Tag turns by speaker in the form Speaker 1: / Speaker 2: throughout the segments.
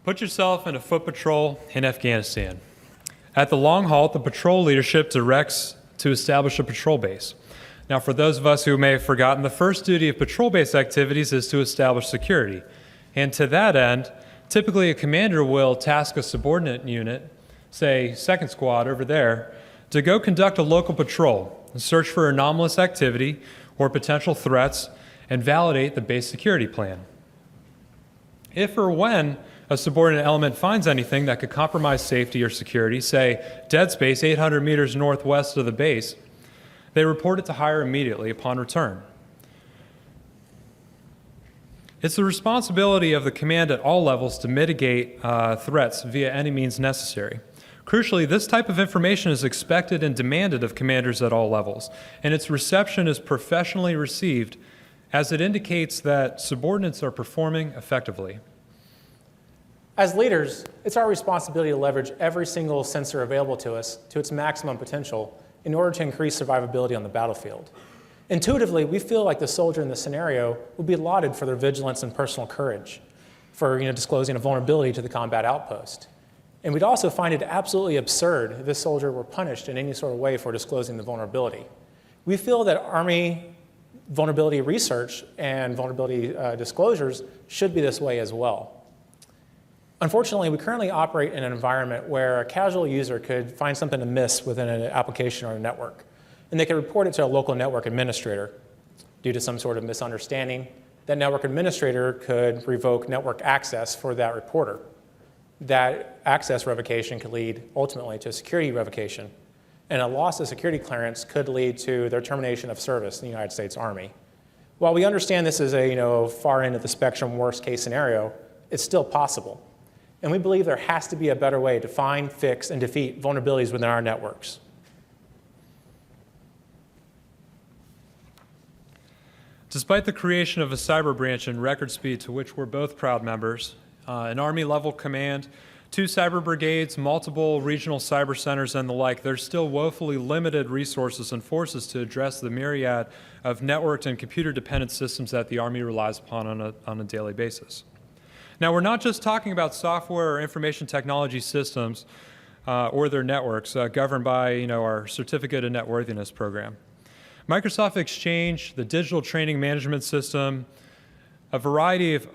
Speaker 1: Put yourself in a foot patrol in Afghanistan. At the long halt, the patrol leadership directs to establish a patrol base. Now, for those of us who may have forgotten, the first duty of patrol-based activities is to establish security. And to that end, typically a commander will task a subordinate unit, say 2nd Squad over there, to go conduct a local patrol and search for anomalous activity or potential threats and validate the base security plan. If or when a subordinate element finds anything that could compromise safety or security, say dead space 800 meters northwest of the base, they report it to higher immediately upon return. It's the responsibility of the command at all levels to mitigate threats via any means necessary. Crucially, this type of information is expected and demanded of commanders at all levels, and its reception is professionally received as it indicates that subordinates are performing effectively.
Speaker 2: As leaders, it's our responsibility to leverage every single sensor available to us to its maximum potential in order to increase survivability on the battlefield. Intuitively, we feel like the soldier in this scenario would be lauded for their vigilance and personal courage, for disclosing a vulnerability to the combat outpost. And we'd also find it absolutely absurd if this soldier were punished in any sort of way for disclosing the vulnerability. We feel that Army vulnerability research and vulnerability disclosures should be this way as well. Unfortunately, we currently operate in an environment where a casual user could find something amiss within an application or a network, and they could report it to a local network administrator. Due to some sort of misunderstanding, that network administrator could revoke network access for that reporter. That access revocation could lead ultimately to a security revocation, and a loss of security clearance could lead to their termination of service in the United States Army. While we understand this is a far end of the spectrum worst case scenario, it's still possible. And we believe there has to be a better way to find, fix, and defeat vulnerabilities within our networks.
Speaker 1: Despite the creation of a cyber branch in record speed to which we're both proud members, an Army-level command, 2 cyber brigades, multiple regional cyber centers, and the like, there's still woefully limited resources and forces to address the myriad of networked and computer-dependent systems that the Army relies upon on a daily basis. Now, we're not just talking about software or information technology systems or their networks governed by our Certificate of Networthiness program. Microsoft Exchange, the Digital Training Management System, a variety of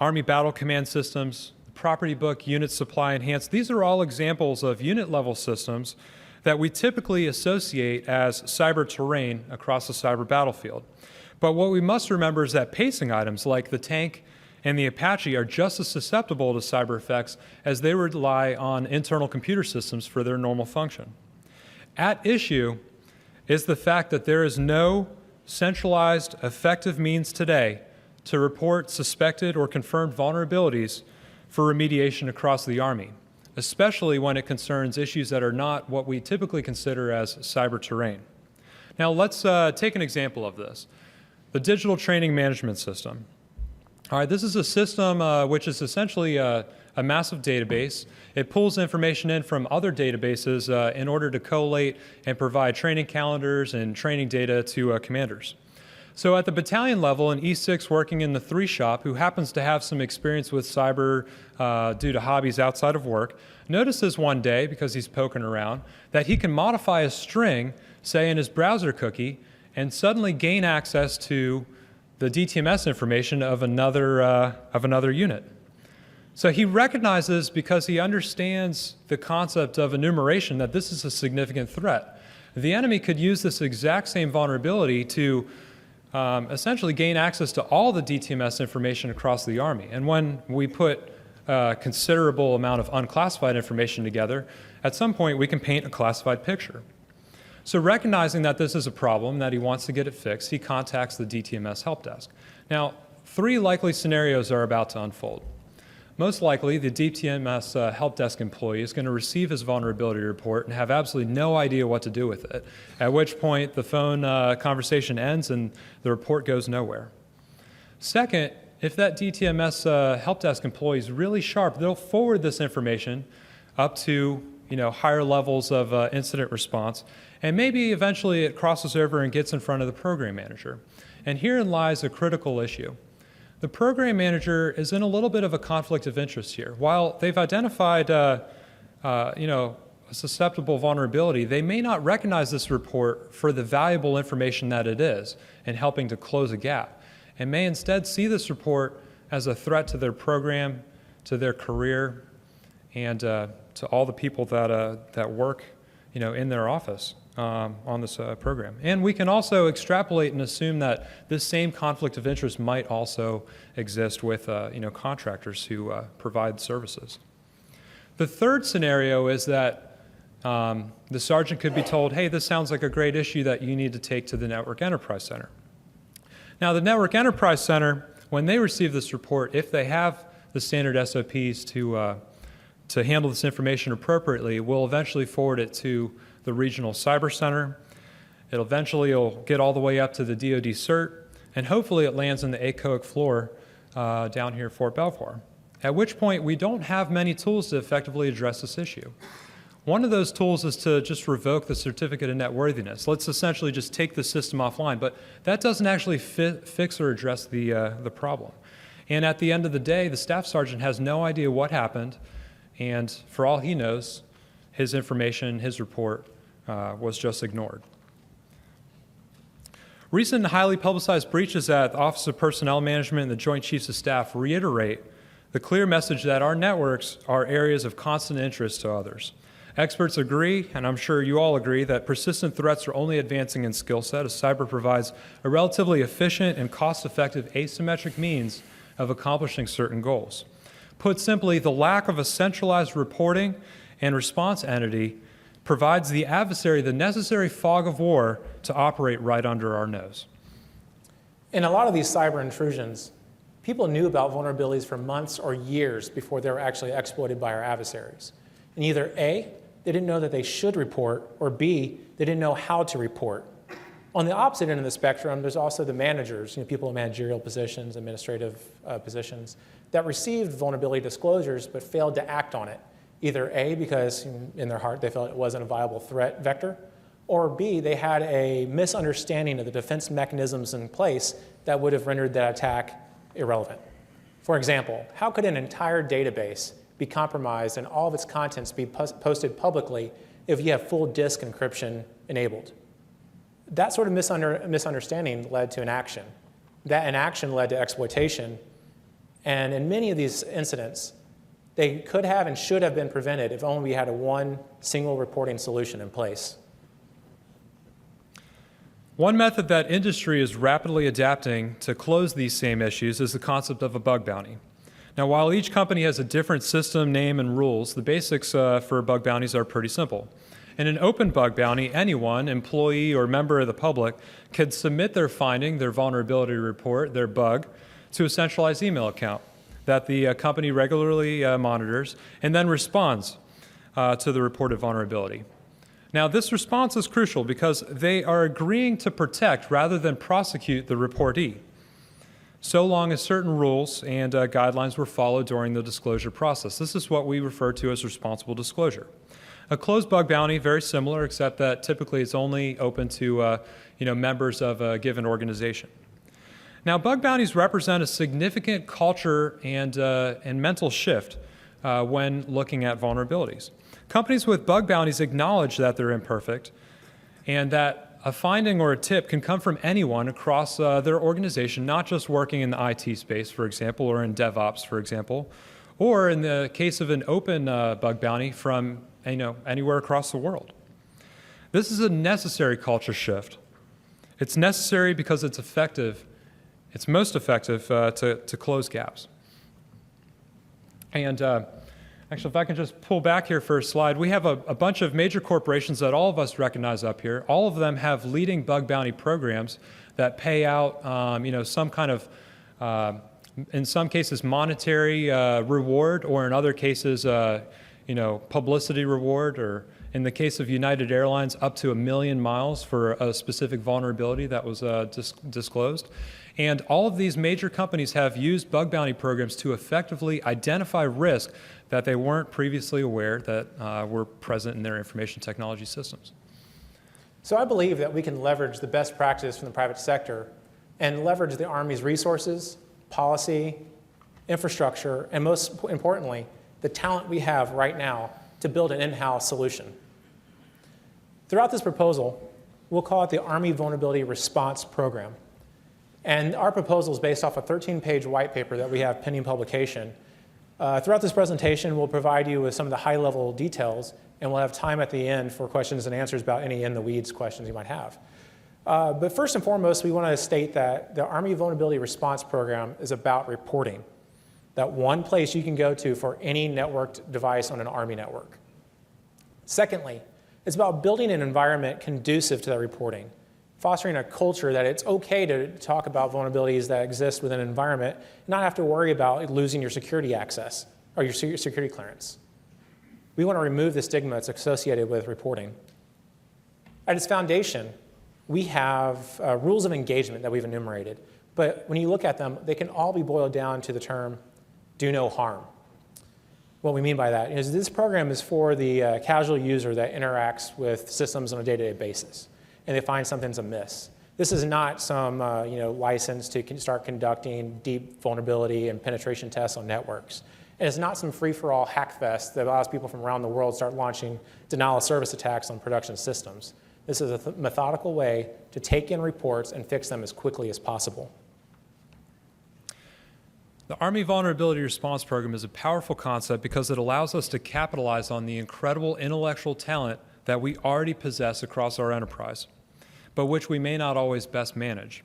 Speaker 1: Army Battle Command systems, the Property Book, Unit Supply Enhanced, these are all examples of unit-level systems that we typically associate as cyber terrain across the cyber battlefield. But what we must remember is that pacing items like the tank and the Apache are just as susceptible to cyber effects as they rely on internal computer systems for their normal function. At issue is the fact that there is no centralized, effective means today to report suspected or confirmed vulnerabilities for remediation across the Army, especially when it concerns issues that are not what we typically consider as cyber terrain. Now let's take an example of this. The Digital Training Management System. All right, this is a system which is essentially a massive database. It pulls information in from other databases in order to collate and provide training calendars and training data to commanders. So at the battalion level, an E6 working in the 3 shop who happens to have some experience with cyber due to hobbies outside of work, notices one day, because he's poking around, that he can modify a string, say in his browser cookie, and suddenly gain access to the DTMS information of another unit. So he recognizes, because he understands the concept of enumeration, that this is a significant threat. The enemy could use this exact same vulnerability to essentially gain access to all the DTMS information across the Army. And when we put a considerable amount of unclassified information together, at some point we can paint a classified picture. So recognizing that this is a problem, that he wants to get it fixed, he contacts the DTMS help desk. Now, 3 likely scenarios are about to unfold. Most likely, the DTMS help desk employee is going to receive his vulnerability report and have absolutely no idea what to do with it, at which point the phone conversation ends and the report goes nowhere. Second, if that DTMS help desk employee is really sharp, they'll forward this information up to higher levels of incident response, and maybe eventually it crosses over and gets in front of the program manager. And herein lies a critical issue. the program manager is in a little bit of a conflict of interest here. While they've identified a susceptible vulnerability, they may not recognize this report for the valuable information that it is in helping to close a gap, and may instead see this report as a threat to their program, to their career, and to all the people that work in their office on this program. And we can also extrapolate and assume that this same conflict of interest might also exist with contractors who provide services. The third scenario is that the sergeant could be told, hey, this sounds like a great issue that you need to take to the Network Enterprise Center. Now, the Network Enterprise Center, when they receive this report, if they have the standard SOPs to handle this information appropriately, will eventually forward it to the regional cyber center. It'll get all the way up to the DoD CERT, and hopefully it lands in the ACOIC floor down here at Fort Belvoir, at which point we don't have many tools to effectively address this issue. One of those tools is to just revoke the certificate of net worthiness. Let's essentially just take the system offline, but that doesn't actually fix or address the problem. And at the end of the day, the staff sergeant has no idea what happened, and for all he knows, his information, his report was just ignored. Recent and highly publicized breaches at the Office of Personnel Management and the Joint Chiefs of Staff reiterate the clear message that our networks are areas of constant interest to others. Experts agree, and I'm sure you all agree, that persistent threats are only advancing in skill set as cyber provides a relatively efficient and cost-effective asymmetric means of accomplishing certain goals. Put simply, the lack of a centralized reporting and response entity provides the adversary the necessary fog of war to operate right under our nose.
Speaker 2: In a lot of these cyber intrusions, people knew about vulnerabilities for months or years before they were actually exploited by our adversaries. And either A, they didn't know that they should report, or B, they didn't know how to report. On the opposite end of the spectrum, there's also the managers, people in managerial positions, administrative positions, that received vulnerability disclosures but failed to act on it. Either A, because in their heart they felt it wasn't a viable threat vector, or B, they had a misunderstanding of the defense mechanisms in place that would have rendered that attack irrelevant. For example, how could an entire database be compromised and all of its contents be posted publicly if you have full disk encryption enabled? That sort of misunderstanding led to an action. That inaction led to exploitation. And in many of these incidents, they could have and should have been prevented if only we had one single reporting solution in place.
Speaker 1: One method that industry is rapidly adapting to close these same issues is the concept of a bug bounty. Now, while each company has a different system, name, and rules, the basics for bug bounties are pretty simple. In an open bug bounty, anyone, employee or member of the public, can submit their finding, their vulnerability report, their bug, to a centralized email account that the company regularly monitors and then responds to the reported vulnerability. Now, this response is crucial because they are agreeing to protect rather than prosecute the reportee, so long as certain rules and guidelines were followed during the disclosure process. This is what we refer to as responsible disclosure. A closed bug bounty, very similar, except that typically it's only open to members of a given organization. Now, bug bounties represent a significant culture and mental shift when looking at vulnerabilities. Companies with bug bounties acknowledge that they're imperfect and that a finding or a tip can come from anyone across their organization, not just working in the IT space, for example, or in DevOps, for example, or in the case of an open bug bounty from anywhere across the world. This is a necessary culture shift. It's necessary because it's effective. It's most effective to close gaps. And actually, if I can just pull back here for a slide, we have a bunch of major corporations that all of us recognize up here. All of them have leading bug bounty programs that pay out, some kind of, in some cases, monetary reward, or in other cases, publicity reward, or in the case of United Airlines, up to 1 million miles for a specific vulnerability that was disclosed. And all of these major companies have used bug bounty programs to effectively identify risk that they weren't previously aware that were present in their information technology systems.
Speaker 2: So I believe that we can leverage the best practice from the private sector and leverage the Army's resources, policy, infrastructure, and most importantly, the talent we have right now to build an in-house solution. Throughout this proposal, we'll call it the Army Vulnerability Response Program. And our proposal is based off a 13-page white paper that we have pending publication. Throughout this presentation, we'll provide you with some of the high-level details, and we'll have time at the end for questions and answers about any in-the-weeds questions you might have. But first and foremost, we want to state that the Army Vulnerability Response Program is about reporting. That one place you can go to for any networked device on an Army network. Secondly, it's about building an environment conducive to that reporting, fostering a culture that it's okay to talk about vulnerabilities that exist within an environment and not have to worry about losing your security access or your security clearance. We want to remove the stigma that's associated with reporting. At its foundation, we have rules of engagement that we've enumerated, but when you look at them, they can all be boiled down to the term do no harm. What we mean by that is this program is for the casual user that interacts with systems on a day-to-day basis, and they find something's amiss. This is not some license to start conducting deep vulnerability and penetration tests on networks. And it's not some free-for-all hack fest that allows people from around the world to start launching denial-of-service attacks on production systems. This is a methodical way to take in reports and fix them as quickly as possible.
Speaker 1: The Army Vulnerability Response Program is a powerful concept because it allows us to capitalize on the incredible intellectual talent that we already possess across our enterprise, but which we may not always best manage.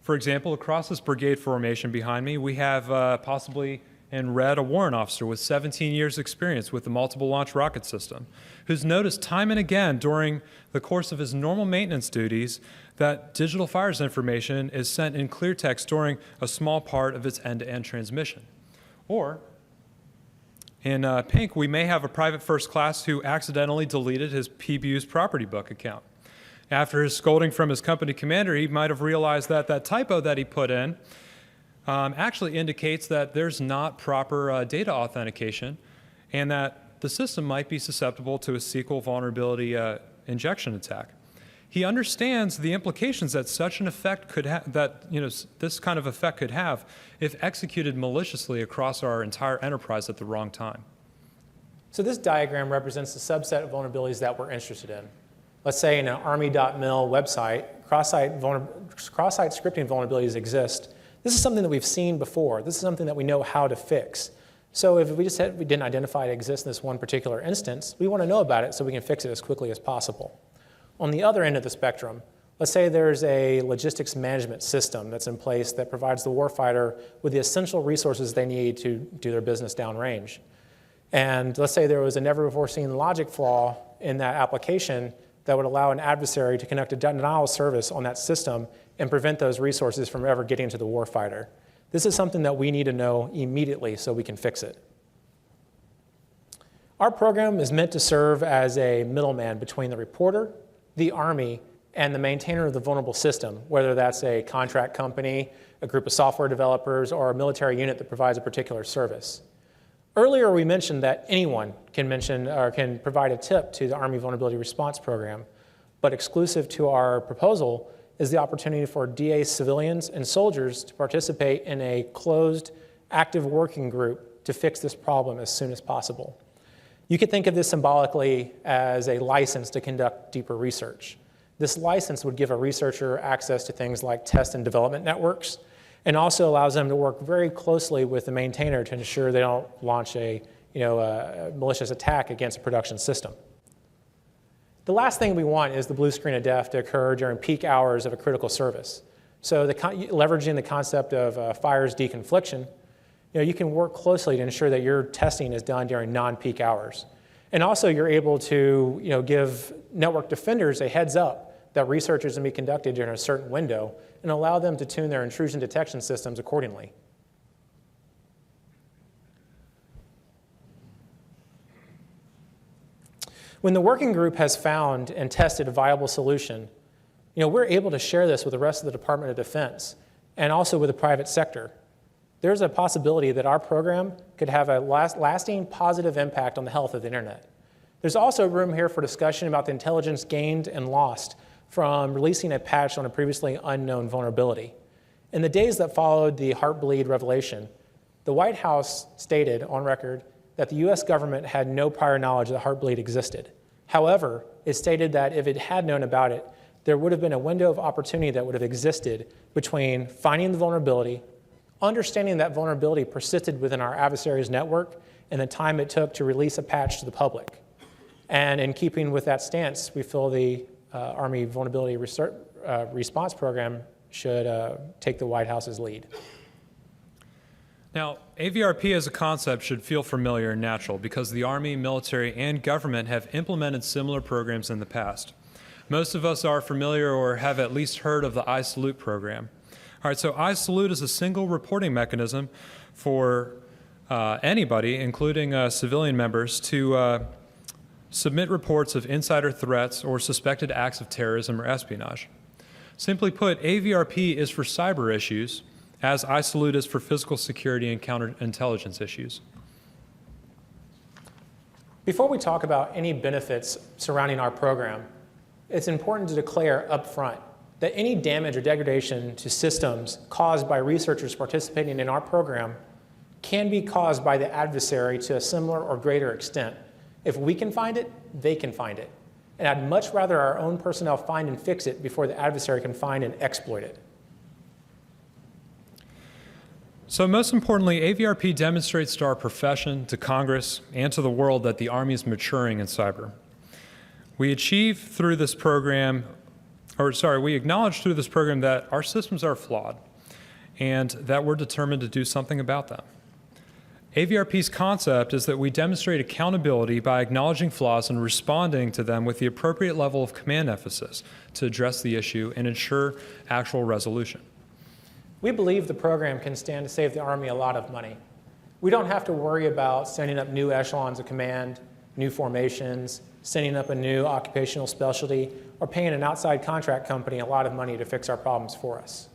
Speaker 1: For example, across this brigade formation behind me, we have possibly in red a warrant officer with 17 years experience with the multiple launch rocket system, who's noticed time and again during the course of his normal maintenance duties that digital fires information is sent in clear text during a small part of its end-to-end transmission. Or in pink, we may have a private first class who accidentally deleted his PBU's property book account. After his scolding from his company commander, he might have realized that that typo that he put in actually indicates that there's not proper data authentication and that the system might be susceptible to a SQL vulnerability injection attack. He understands the implications that such an effect could have, this kind of effect could have if executed maliciously across our entire enterprise at the wrong time.
Speaker 2: So this diagram represents the subset of vulnerabilities that we're interested in. Let's say in an army.mil website, cross-site scripting vulnerabilities exist. This is something that we've seen before. This is something that we know how to fix. So if we didn't identify it exists in this one particular instance, we want to know about it so we can fix it as quickly as possible. On the other end of the spectrum, let's say there's a logistics management system that's in place that provides the warfighter with the essential resources they need to do their business downrange. And let's say there was a never-before-seen logic flaw in that application that would allow an adversary to conduct a denial of service on that system and prevent those resources from ever getting to the warfighter. This is something that we need to know immediately so we can fix it. Our program is meant to serve as a middleman between the reporter, the Army, and the maintainer of the vulnerable system, whether that's a contract company, a group of software developers, or a military unit that provides a particular service. Earlier, we mentioned that anyone can provide a tip to the Army Vulnerability Response Program, but exclusive to our proposal is the opportunity for DA civilians and soldiers to participate in a closed, active working group to fix this problem as soon as possible. You could think of this symbolically as a license to conduct deeper research. This license would give a researcher access to things like test and development networks, and also allows them to work very closely with the maintainer to ensure they don't launch a malicious attack against a production system. The last thing we want is the blue screen of death to occur during peak hours of a critical service. So leveraging the concept of fires deconfliction, you can work closely to ensure that your testing is done during non-peak hours. And also you're able to give network defenders a heads up that research is going to be conducted during a certain window and allow them to tune their intrusion detection systems accordingly. When the working group has found and tested a viable solution, we're able to share this with the rest of the Department of Defense and also with the private sector. There's a possibility that our program could have a lasting positive impact on the health of the internet. There's also room here for discussion about the intelligence gained and lost from releasing a patch on a previously unknown vulnerability. In the days that followed the Heartbleed revelation, the White House stated on record that the US government had no prior knowledge that Heartbleed existed. However, it stated that if it had known about it, there would have been a window of opportunity that would have existed between finding the vulnerability, understanding that vulnerability persisted within our adversary's network, and the time it took to release a patch to the public. And in keeping with that stance, we feel the Army Vulnerability Response Program should take the White House's lead.
Speaker 1: Now, AVRP as a concept should feel familiar and natural because the Army, military, and government have implemented similar programs in the past. Most of us are familiar or have at least heard of the iSalute program. All right, so iSalute is a single reporting mechanism for anybody, including civilian members, to submit reports of insider threats or suspected acts of terrorism or espionage. Simply put, AVRP is for cyber issues, as iSalute is for physical security and counterintelligence issues.
Speaker 2: Before we talk about any benefits surrounding our program, it's important to declare up front that any damage or degradation to systems caused by researchers participating in our program can be caused by the adversary to a similar or greater extent. If we can find it, they can find it. And I'd much rather our own personnel find and fix it before the adversary can find and exploit it.
Speaker 1: So most importantly, AVRP demonstrates to our profession, to Congress, and to the world that the Army is maturing in cyber. We acknowledge through this program that our systems are flawed and that we're determined to do something about them. AVRP's concept is that we demonstrate accountability by acknowledging flaws and responding to them with the appropriate level of command emphasis to address the issue and ensure actual resolution.
Speaker 2: We believe the program can stand to save the Army a lot of money. We don't have to worry about setting up new echelons of command, new formations, setting up a new occupational specialty, or paying an outside contract company a lot of money to fix our problems for us.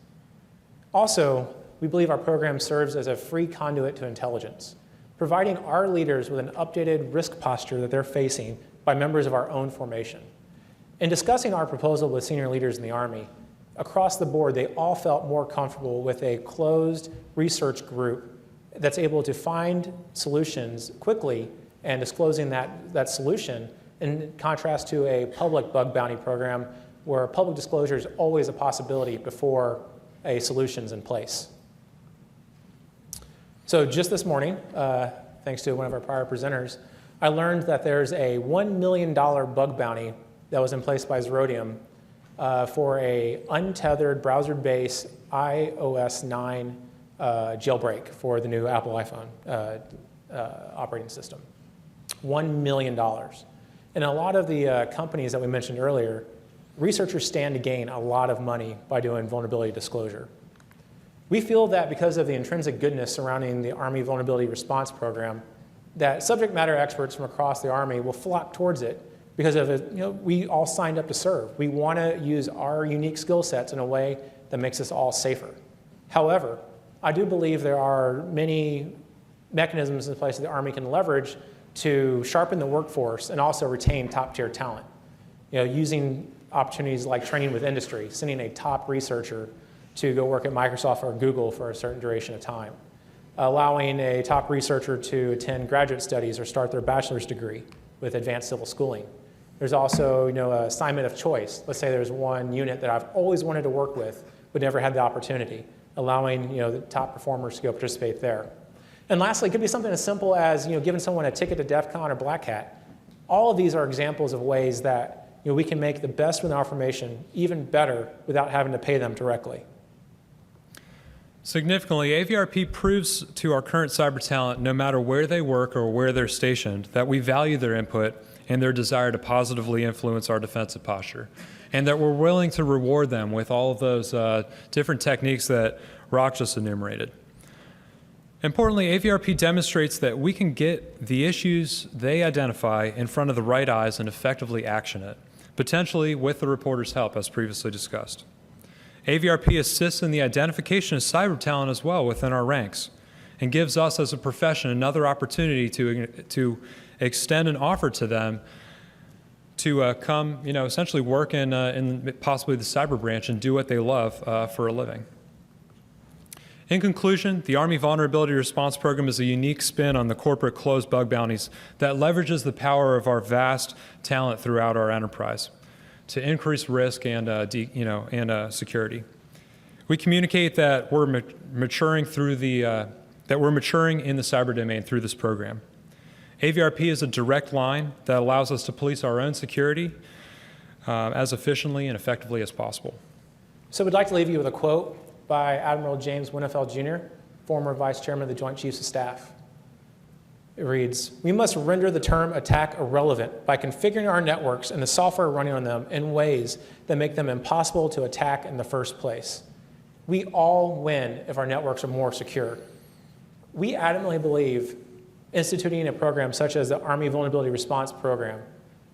Speaker 2: Also, we believe our program serves as a free conduit to intelligence, providing our leaders with an updated risk posture that they're facing by members of our own formation. In discussing our proposal with senior leaders in the Army, across the board, they all felt more comfortable with a closed research group that's able to find solutions quickly and disclosing that solution, in contrast to a public bug bounty program where public disclosure is always a possibility before a solution's in place. So just this morning, thanks to one of our prior presenters, I learned that there's a $1 million bug bounty that was in place by Zerodium for a untethered browser-based iOS 9 jailbreak for the new Apple iPhone operating system. $1 million. And a lot of the companies that we mentioned earlier, researchers stand to gain a lot of money by doing vulnerability disclosure. We feel that because of the intrinsic goodness surrounding the Army Vulnerability Response Program, that subject matter experts from across the Army will flock towards it because of it, we all signed up to serve. We want to use our unique skill sets in a way that makes us all safer. However, I do believe there are many mechanisms in place that the Army can leverage to sharpen the workforce and also retain top-tier talent. Using opportunities like training with industry, sending a top researcher to go work at Microsoft or Google for a certain duration of time, allowing a top researcher to attend graduate studies or start their bachelor's degree with advanced civil schooling. There's also assignment of choice. Let's say there's one unit that I've always wanted to work with but never had the opportunity, allowing the top performers to go participate there. And lastly, it could be something as simple as giving someone a ticket to DEF CON or Black Hat. All of these are examples of ways that we can make the best with our information even better without having to pay them directly.
Speaker 1: Significantly, AVRP proves to our current cyber talent, no matter where they work or where they're stationed, that we value their input and their desire to positively influence our defensive posture, and that we're willing to reward them with all of those different techniques that Rock just enumerated. Importantly, AVRP demonstrates that we can get the issues they identify in front of the right eyes and effectively action it, potentially with the reporter's help, as previously discussed. AVRP assists in the identification of cyber talent as well within our ranks and gives us as a profession another opportunity to extend an offer to them to come, essentially work in possibly the cyber branch and do what they love for a living. In conclusion, the Army Vulnerability Response Program is a unique spin on the corporate closed bug bounties that leverages the power of our vast talent throughout our enterprise to increase risk and, security. We communicate that we're maturing in the cyber domain through this program. AVRP is a direct line that allows us to police our own security as efficiently and effectively as possible.
Speaker 2: So we'd like to leave you with a quote by Admiral James Winnefeld Jr., former Vice Chairman of the Joint Chiefs of Staff. It reads, "We must render the term attack irrelevant by configuring our networks and the software running on them in ways that make them impossible to attack in the first place. We all win if our networks are more secure." We adamantly believe instituting a program such as the Army Vulnerability Response Program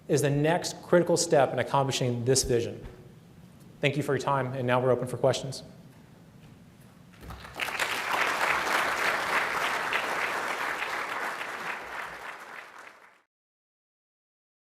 Speaker 2: is the next critical step in accomplishing this vision. Thank you for your time, and now we're open for questions.